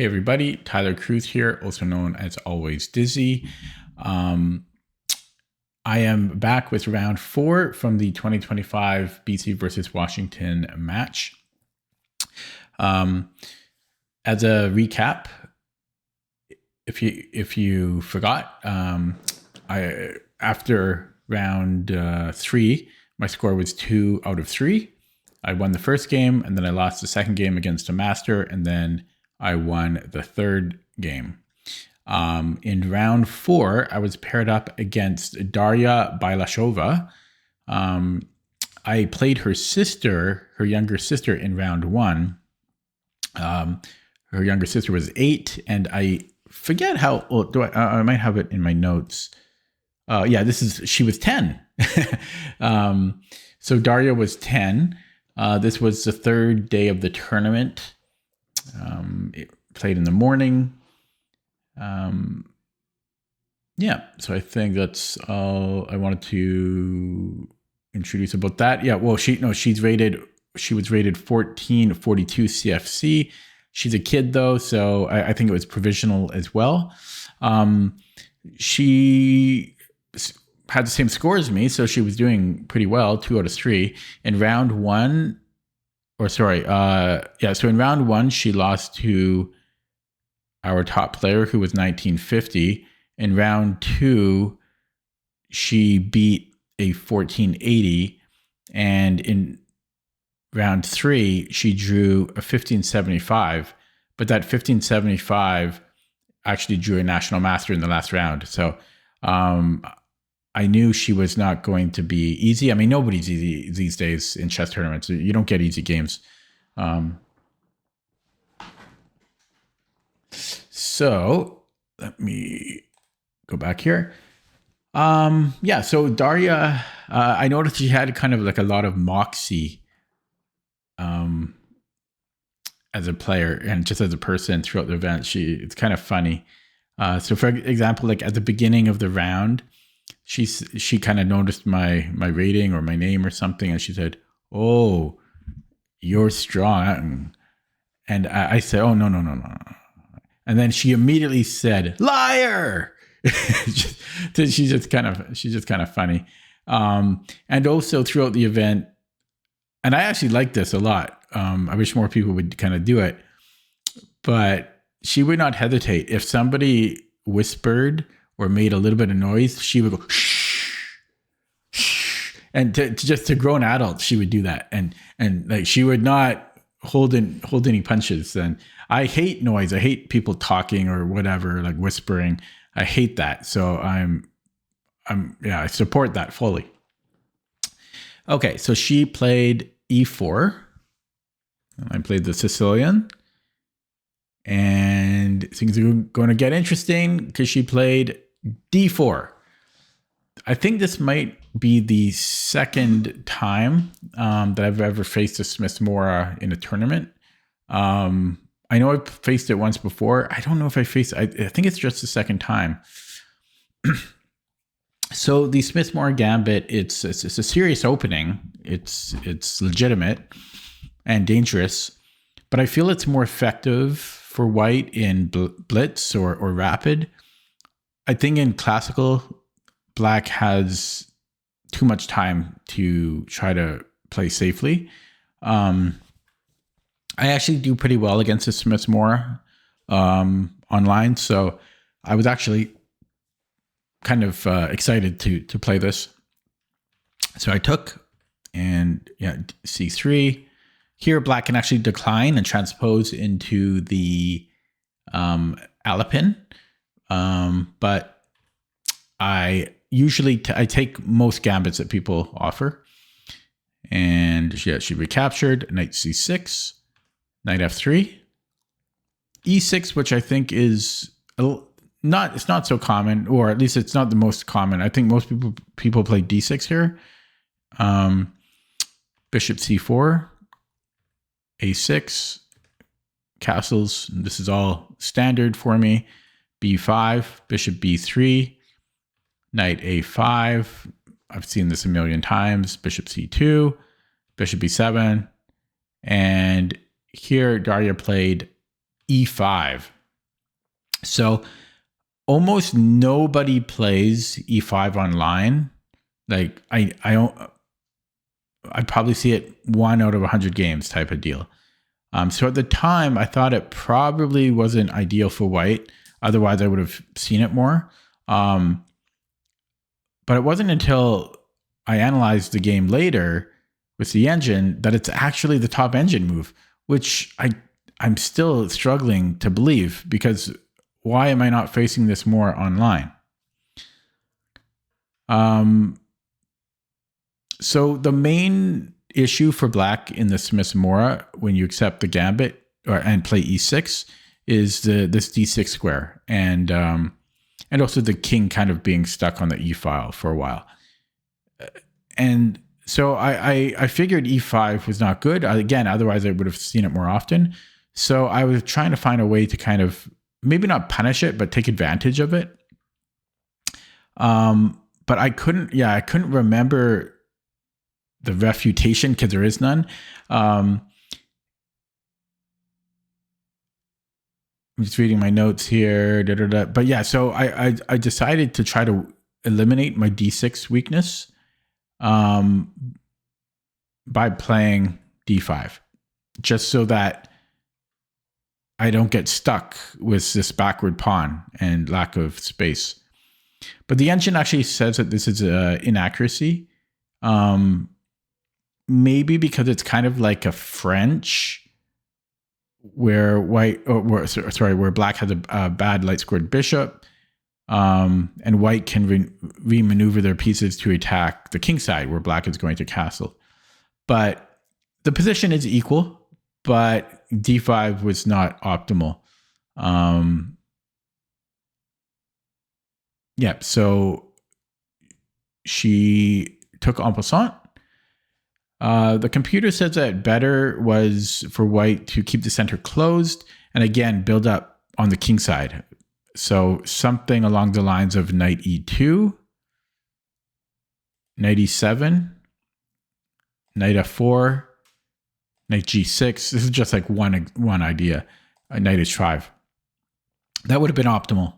Hey everybody, Tyler Cruz here, also known as Always Dizzy. I am back with round 4 from the 2025 BC versus Washington match. As a recap, if you forgot, after round 3, my score was 2 out of 3. I won the first game, and then I lost the second game against a master, and then I won the third game. In round 4, I was paired up against Darya Byelashova. I played her younger sister, in round 1. Her younger sister was 8, and I forget how old. I might have it in my notes. She was 10. So Darya was 10. This was the third day of the tournament. It played in the morning. So I think that's all I wanted to introduce about that. She was rated 1442 CFC. She's a kid though, so I think it was provisional as well. She had the same score as me, so she was doing pretty well, 2 out of 3. In round 1, so in round 1, she lost to our top player, who was 1950. In round 2, she beat a 1480. And in round 3, she drew a 1575. But that 1575 actually drew a national master in the last round. So I knew she was not going to be easy. I mean, nobody's easy these days in chess tournaments. You don't get easy games. So let me go back here. So Darya, I noticed she had kind of like a lot of moxie as a player and just as a person throughout the event. It's kind of funny. So for example, like at the beginning of the round, she kind of noticed my rating or my name or something, and she said, "Oh, you're strong." And I said, "Oh, no. And then she immediately said, "Liar!" she's just kind of funny. And also throughout the event, and I actually like this a lot. I wish more people would kind of do it, but she would not hesitate. If somebody whispered or made a little bit of noise, she would go, "Shh, shh." And to grown adults, she would do that. And like, she would not hold any punches. And I hate noise. I hate people talking or whatever, like whispering. I hate that. So I support that fully. Okay, so she played E4. I played the Sicilian. And things are going to get interesting because she played D4. I think this might be the second time that I've ever faced a Smith-Morra in a tournament. I know I've faced it once before. I don't know if I think it's just the second time. So the Smith-Morra Gambit, it's a serious opening. It's legitimate and dangerous, but I feel it's more effective for white in blitz or rapid. I think in classical, black has too much time to try to play safely. I actually do pretty well against the Smith-Morra online, so I was actually kind of excited to play this. So I took, and C3. Here, black can actually decline and transpose into the Alapin, but I usually I take most gambits that people offer. And she recaptured. Knight C6, Knight F3, E6, which I think is it's not so common, or at least it's not the most common. I think most people play D6 here. Bishop C4. A6, castles. This is all standard for me. B5, bishop B3, knight A5. I've seen this a million times. Bishop C2, bishop B7. And here Darya played e5. So almost nobody plays e5 online. Like I probably see it 1 out of 100 games type of deal. So at the time, I thought it probably wasn't ideal for white. Otherwise, I would have seen it more. But it wasn't until I analyzed the game later with the engine that it's actually the top engine move, which I'm still struggling to believe, because why am I not facing this more online? So the main issue for black in the Smith-Morra when you accept the gambit and play e6 is this d6 square, and also the king kind of being stuck on the e file for a while. And so I figured e5 was not good. Again, otherwise I would have seen it more often. So I was trying to find a way to kind of maybe not punish it, but take advantage of it. But I couldn't remember the refutation because there is none. I'm just reading my notes here. But yeah, so I decided to try to eliminate my d6 weakness by playing d5, just so that I don't get stuck with this backward pawn and lack of space. But the engine actually says that this is an inaccuracy. Maybe because it's kind of like a French, where where black has a bad light squared bishop, and white can re-maneuver their pieces to attack the king side where black is going to castle. But the position is equal, but d5 was not optimal. So she took en passant. The computer says that better was for white to keep the center closed and again build up on the king side. So something along the lines of knight e2, knight e7, knight f4, knight g6. This is just like one idea. Knight h5. That would have been optimal,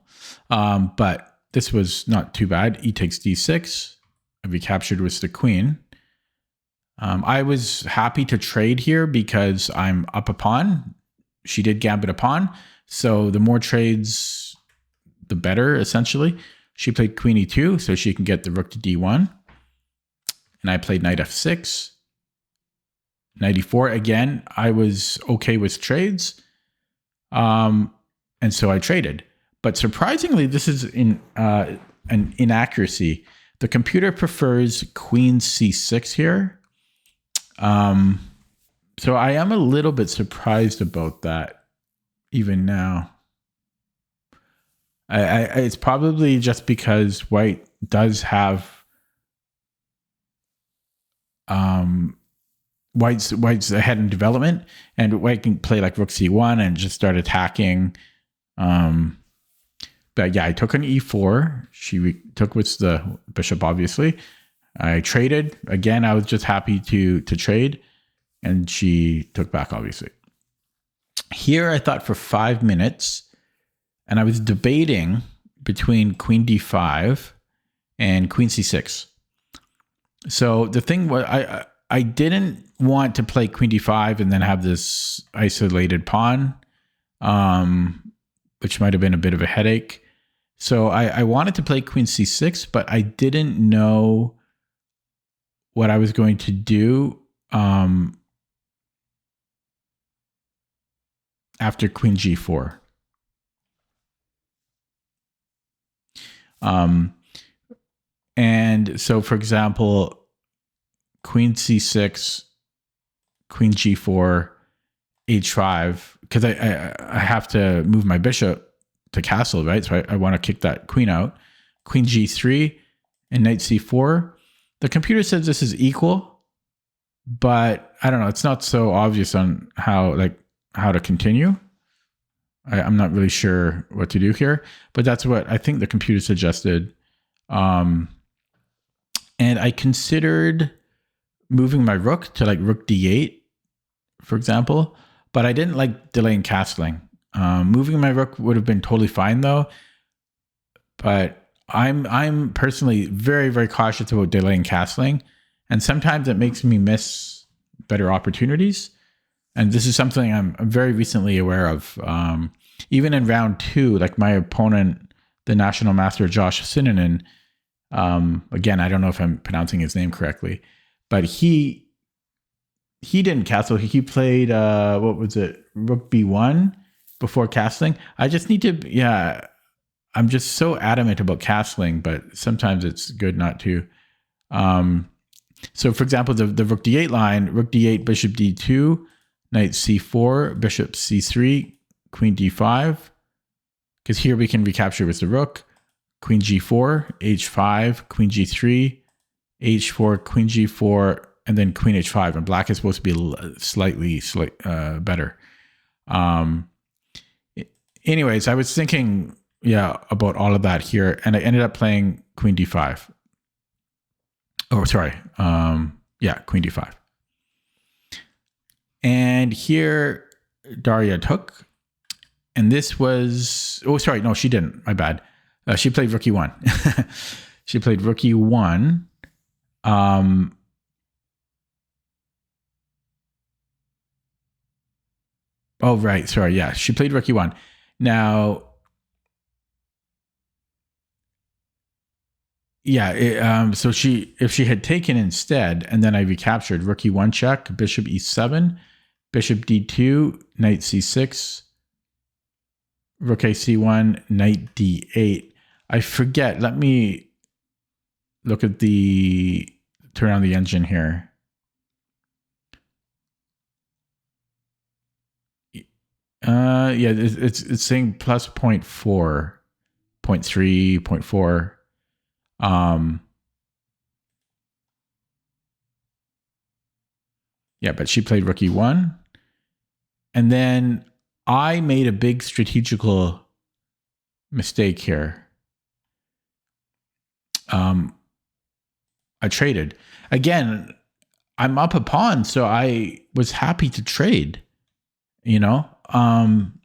but this was not too bad. E takes d6. I'd be captured with the queen. I was happy to trade here because I'm up a pawn. She did gambit a pawn. So the more trades, the better, essentially. She played queen e2, so she can get the rook to d1. And I played knight f6. Knight e4. Again, I was okay with trades. And so I traded. But surprisingly, this is an inaccuracy. The computer prefers queen c6 here. So I am a little bit surprised about that even now. It's probably just because white does have white's ahead in development, and white can play like rook c1 and just start attacking. But yeah, I took an e4. She took with the bishop, obviously. I traded. Again, I was just happy to trade, and she took back, obviously. Here, I thought for 5 minutes, and I was debating between queen d5 and queen c6. So the thing was, I didn't want to play queen d5 and then have this isolated pawn, which might have been a bit of a headache. So I wanted to play queen c6, but I didn't know what I was going to do after queen g4. And so, for example, queen c6, queen g4, h5, because I have to move my bishop to castle, right? So I want to kick that queen out. Queen g3 and knight c4. The computer says this is equal, but I don't know. It's not so obvious on how to continue. I'm not really sure what to do here, but that's what I think the computer suggested. And I considered moving my rook to like rook d8, for example, but I didn't like delaying castling. Moving my rook would have been totally fine though, but I'm personally very, very cautious about delaying castling, and sometimes it makes me miss better opportunities. And this is something I'm very recently aware of. Even in round 2, like my opponent, the national master Josh Sininen, again, I don't know if I'm pronouncing his name correctly, but he didn't castle. He played what was it, Rook B1 before castling. I just need to, I'm just so adamant about castling, but sometimes it's good not to. So for example, the Rook D8 line, Rook D8, Bishop D2, Knight C4, Bishop C3, Queen D5, because here we can recapture with the Rook, Queen G4, H5, Queen G3, H4, Queen G4, and then Queen H5. And Black is supposed to be slightly better. Anyways, I was thinking, about all of that here, and I ended up playing Queen D5. Oh, sorry. Queen D5. And here, Darya took. And this was... Oh, sorry. No, she didn't. My bad. She played Rook E1. She played Rook E1. Oh, right. Sorry. Yeah, she played Rook E1. Now... so if she had taken instead, and then I recaptured Rook E1 check, Bishop E7, Bishop D2, Knight C6, Rook AC1, Knight D8. I forget. Let me look at turn on the engine here. It's saying plus 0.4, 0.3, 0.4. But she played Rook E1. And then I made a big strategical mistake here. I traded. Again, I'm up a pawn, so I was happy to trade, No, I'm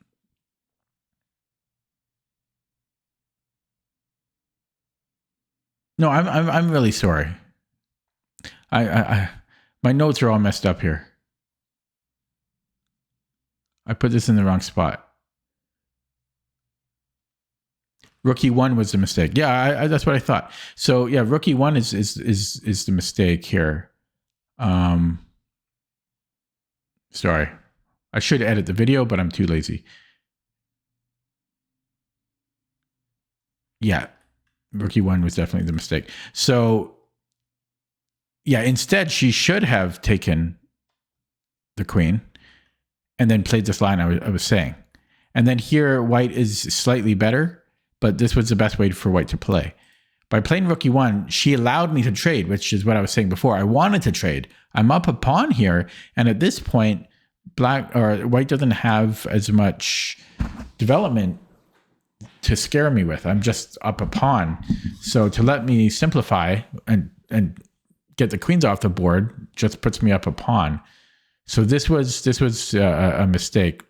really sorry. My notes are all messed up here. I put this in the wrong spot. Rook E1 was the mistake. Yeah, that's what I thought. So yeah, Rook E1 is the mistake here. Sorry, I should edit the video, but I'm too lazy. Yeah, Rook E1 was definitely the mistake. So yeah, instead she should have taken the queen and then played this line I was saying. And then here white is slightly better, but this was the best way for white to play. By playing Rook E1, she allowed me to trade, which is what I was saying before. I wanted to trade. I'm up a pawn here, and at this point, white doesn't have as much development to scare me with. I'm just up a pawn. So to let me simplify and get the queens off the board just puts me up a pawn. So this was a mistake.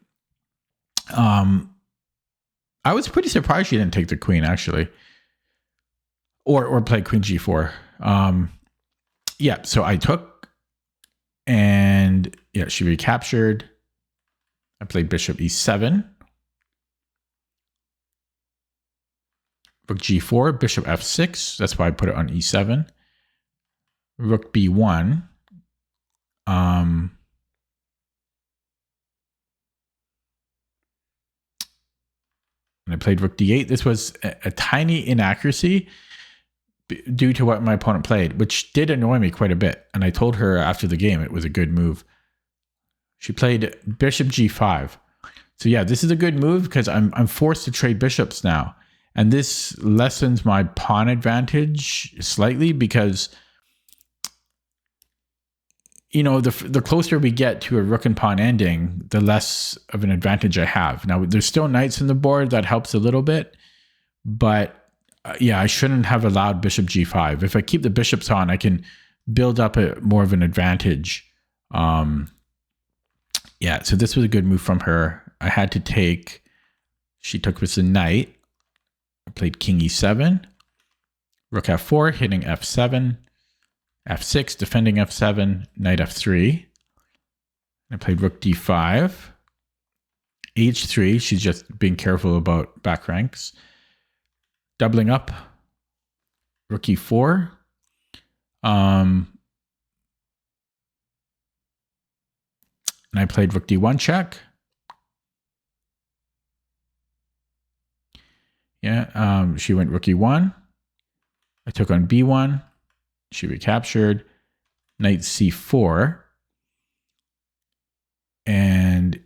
I was pretty surprised she didn't take the queen, actually, or play Queen G4. So I took, and she recaptured. I played Bishop E7, Rook G4, Bishop F6. That's why I put it on E7. Rook B1. And I played Rook D8. This was a tiny inaccuracy due to what my opponent played, which did annoy me quite a bit. And I told her after the game it was a good move. She played Bishop G5. So yeah, this is a good move because I'm forced to trade bishops now. And this lessens my pawn advantage slightly because, the closer we get to a rook and pawn ending, the less of an advantage I have. Now, there's still knights in the board. That helps a little bit. But I shouldn't have allowed Bishop G5. If I keep the bishops on, I can build up more of an advantage. So this was a good move from her. I had to take She took with the knight. I played king e7. Rook f4, hitting f7. f6, defending f7. Knight f3. I played rook d5. h3, she's just being careful about back ranks. Doubling up. Rook e4. And I played rook d1 check. Yeah, she went rook e1. I took on b1. She recaptured. Knight c4. And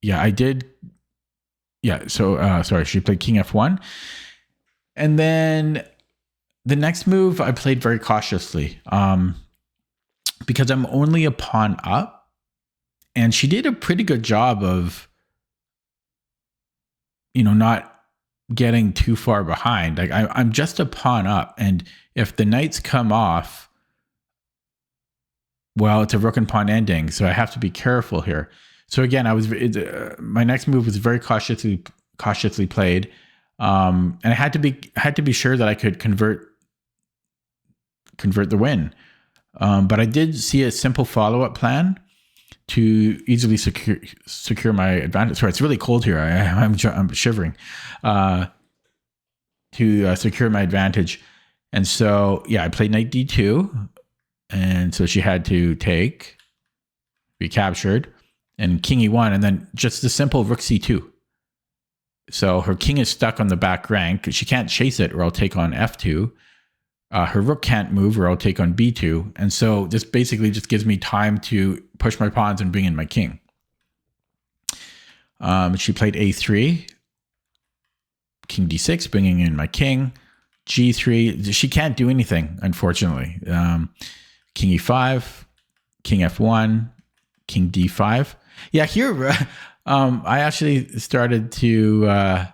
yeah, I did. Yeah, so sorry, she played king f1. And then the next move I played very cautiously because I'm only a pawn up. And she did a pretty good job of, not getting too far behind. Like I'm just a pawn up, and if the knights come off, well, it's a rook and pawn ending, so I have to be careful here. So again, my next move was very cautiously played, and I had to be sure that I could convert the win. But I did see a simple follow-up plan to easily secure my advantage. Sorry, it's really cold here. I'm shivering. To secure my advantage. And so, yeah, I played knight d2. And so she had to take, recaptured, and king e1, and then just the simple rook c2. So her king is stuck on the back rank. She can't chase it, or I'll take on f2. Her rook can't move, or I'll take on b2. And so this basically just gives me time to push my pawns and bring in my king. She played a3, king d6, bringing in my king. g3, she can't do anything, unfortunately. King e5, king f1, king d5. Yeah, here I actually started to...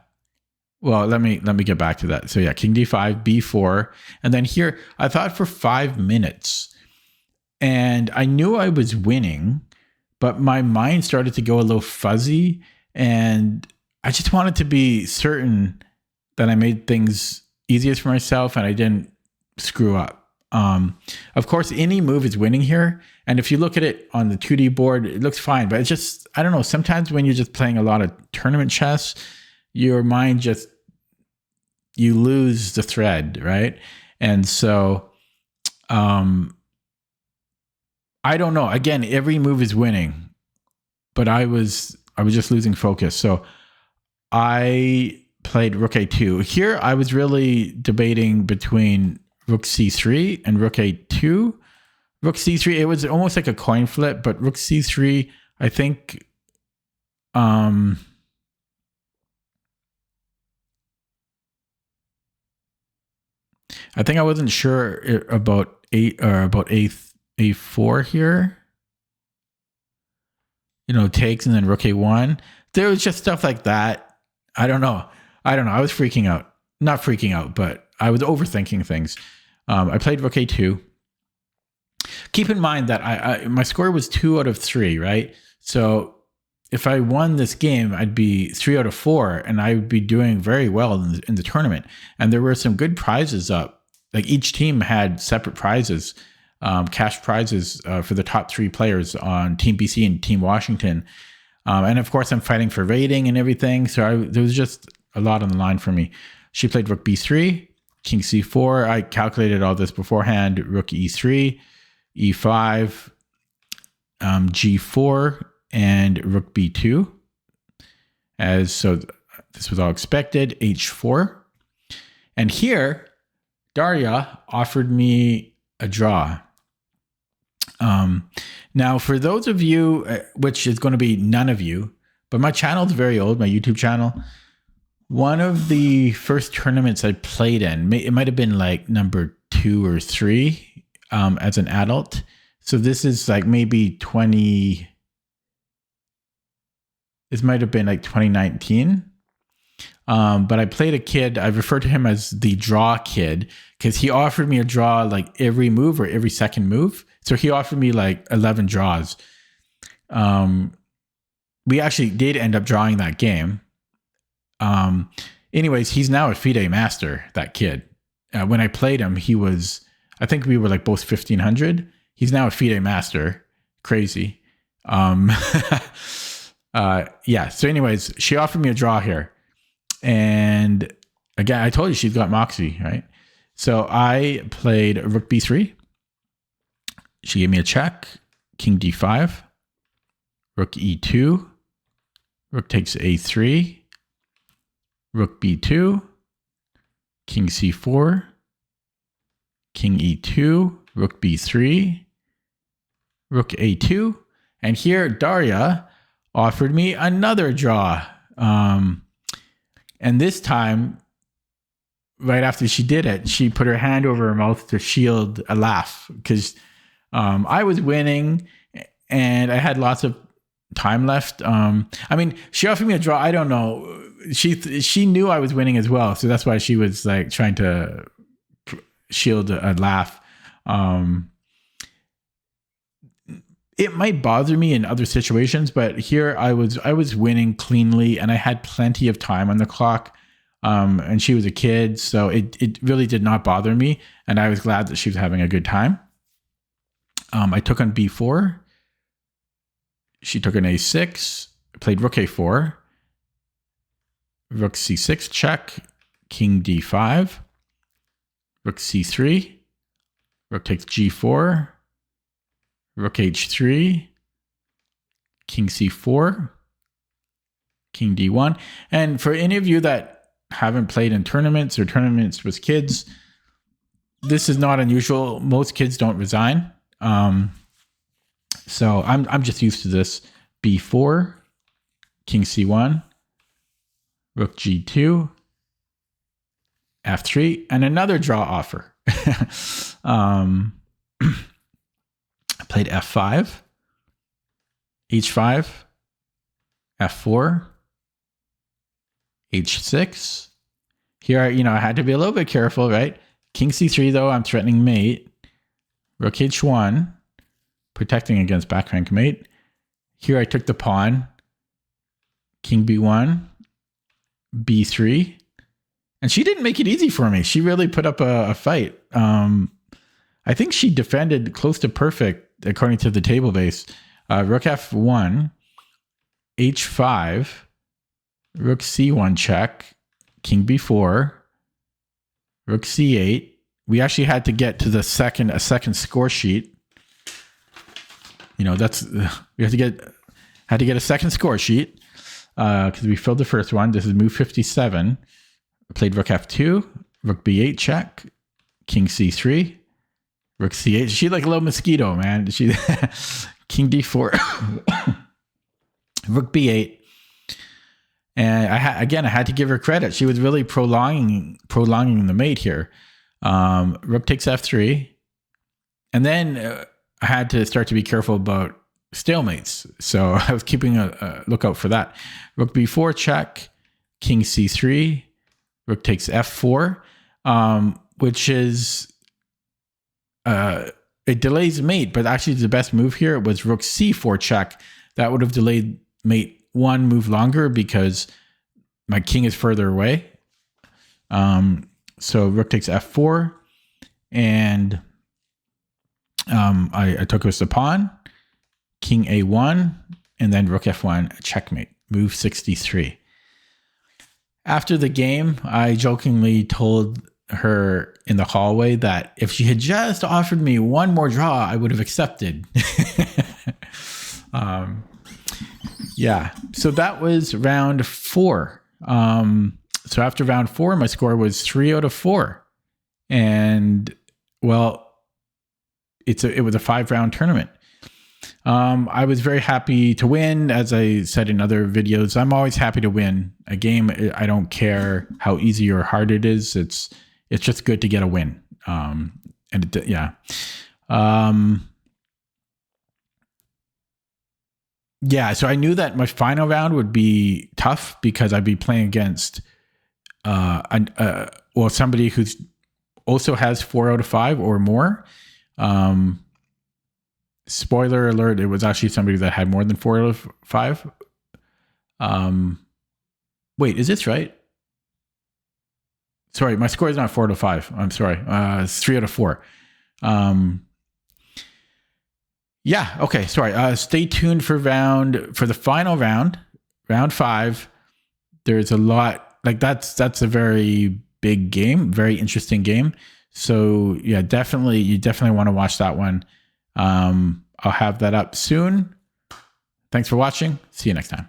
well, let me get back to that. So yeah, king d5, b4. And then here, I thought for 5 minutes. And I knew I was winning, but my mind started to go a little fuzzy. And I just wanted to be certain that I made things easiest for myself and I didn't screw up. Of course, any move is winning here. And if you look at it on the 2D board, it looks fine. But it's just, I don't know, sometimes when you're just playing a lot of tournament chess, your mind just, you lose the thread, right? And so, I don't know. Again, every move is winning, but I was just losing focus. So I played rook a2. Here, I was really debating between rook c3 and rook a2. Rook c3, it was almost like a coin flip, but rook c3, I think, I think I wasn't sure about a4 here. Takes and then rook a1. There was just stuff like that. I don't know. I was freaking out. Not freaking out, but I was overthinking things. I played rook a2. Keep in mind that my score was 2 out of 3, right? So if I won this game, I'd be 3 out of 4, and I would be doing very well in the tournament. And there were some good prizes up. Like each team had separate prizes, cash prizes for the top 3 players on Team BC and Team Washington. And of course, I'm fighting for rating and everything. So there was just a lot on the line for me. She played rook b3, king c4. I calculated all this beforehand. Rook e3, e5, g4, and rook b2. So this was all expected. h4. And here, Darya offered me a draw. Now, for those of you, which is going to be none of you, but my channel is very old, my YouTube channel. One of the first tournaments I played in, it might have been like number 2 or 3 as an adult. So this is like maybe this might have been like 2019. But I played a kid, I refer to him as the draw kid, because he offered me a draw like every move or every second move. So he offered me like 11 draws. We actually did end up drawing that game. Um, anyways, he's now a FIDE master, that kid. When I played him, I think we were like both 1500. He's now a FIDE master. Crazy. Yeah. So anyways, she offered me a draw here. And again, I told you she's got moxie, right? So I played rook b3. She gave me a check. King d5. Rook e2. Rook takes a3. Rook b2. King c4. King e2. Rook b3. Rook a2. And here, Darya offered me another draw. And this time, right after she did it, she put her hand over her mouth to shield a laugh because I was winning and I had lots of time left. I mean, she offered me a draw. I don't know. She knew I was winning as well, so that's why she was like trying to shield a laugh. It might bother me in other situations, but here I was winning cleanly and I had plenty of time on the clock. And she was a kid, so it really did not bother me. And I was glad that she was having a good time. I took on b4. She took on a6, played rook a4, rook c6 check, king d5, rook c3, rook takes g4, rook h3, king c4, king d1. And for any of you that haven't played in tournaments or tournaments with kids, this is not unusual. Most kids don't resign. So I'm just used to this. b4, king c1, rook g2, f3, and another draw offer. I played f5, h5, f4, h6. Here, I had to be a little bit careful, right? King c3, though, I'm threatening mate. Rook h1, protecting against back rank mate. Here I took the pawn. King b1, b3. And she didn't make it easy for me. She really put up a fight. I think she defended close to perfect according to the table base. Rook f1, h5, rook c1 check, king b4, rook c8. We actually had to get to a second score sheet. We had to get a second score sheet because we filled the first one. This is move 57. I played rook f2, rook b8 check, king c3, rook c8. She's like a little mosquito, man. She king d4, rook b8. And I had to give her credit. She was really prolonging the mate here. Rook takes f3. And then I had to start to be careful about stalemates. So I was keeping a lookout for that. Rook b4 check, king c3, rook takes f4, which is it delays mate, but actually the best move here was rook c4 check. That would have delayed mate one move longer because my king is further away. So rook takes f4, and I took us the pawn, king a1, and then rook f1, checkmate, move 63. After the game, I jokingly told her in the hallway that if she had just offered me one more draw, I would have accepted. Yeah, so that was round 4. So after round 4, my score was 3 out of 4. And, well, it was a 5-round tournament. I was very happy to win. As I said in other videos, I'm always happy to win a game. I don't care how easy or hard it is. It's just good to get a win. Yeah, so I knew that my final round would be tough because I'd be playing against somebody who's also has 4 out of 5 or more. Spoiler alert, it was actually somebody that had more than 4 out of 5. Wait, is this right? Sorry, my score is not 4 out of 5. I'm sorry. It's 3 out of 4. Yeah. Okay. Sorry. Stay tuned for the final round, round 5. There's a lot like that's a very big game, very interesting game. So yeah, definitely, you definitely want to watch that one. I'll have that up soon. Thanks for watching. See you next time.